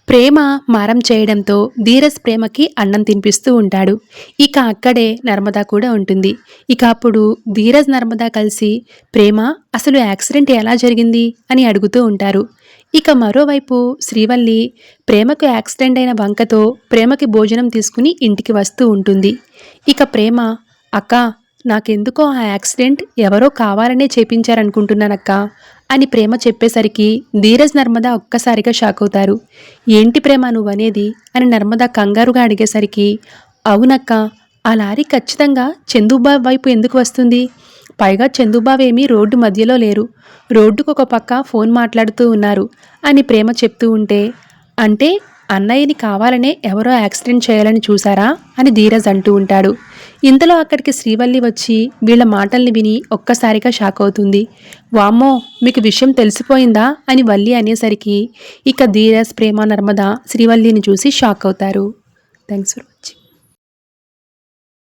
ప్రేమ మారం చేయడంతో ధీరజ్ ప్రేమకి అన్నం తినిపిస్తూ ఉంటాడు. ఇక అక్కడే నర్మద కూడా ఉంటుంది. ఇక అప్పుడు ధీరజ్, నర్మద కలిసి ప్రేమ అసలు యాక్సిడెంట్ ఎలా జరిగింది అని అడుగుతూ ఉంటారు. ఇక మరోవైపు శ్రీవల్లి ప్రేమకు యాక్సిడెంట్ అయిన వంకతో ప్రేమకి భోజనం తీసుకుని ఇంటికి వస్తూ ఉంటుంది. ఇక ప్రేమ, అక్క, నాకెందుకో ఆ యాక్సిడెంట్ ఎవరో కావాలనే చేపించారనుకుంటున్నానక్క అని ప్రేమ చెప్పేసరికి ధీరజ్, నర్మద ఒక్కసారిగా షాక్ అవుతారు. ఏంటి ప్రేమ నువ్వనేది అని నర్మద కంగారుగా అడిగేసరికి, అవునక్క, ఆ లారీ ఖచ్చితంగా చందుబాబు వైపు ఎందుకు వస్తుంది? పైగా చందుబాబు ఏమీ రోడ్డు మధ్యలో లేరు, రోడ్డుకు ఒక పక్క ఫోన్ మాట్లాడుతూ ఉన్నారు అని ప్రేమ చెప్తూ ఉంటే, అంటే అన్నయ్యని కావాలనే ఎవరో యాక్సిడెంట్ చేయాలని చూసారా అని ధీరజ్ అంటూ ఉంటాడు. ఇంతలో అక్కడికి శ్రీవల్లి వచ్చి వీళ్ళ మాటల్ని విని ఒక్కసారిగా షాక్ అవుతుంది. వామ్మో, మీకు విషయం తెలిసిపోయిందా అని వల్లి అనేసరికి ఇక ధీరజ్, ప్రేమ, నర్మద శ్రీవల్లిని చూసి షాక్ అవుతారు. Thanks for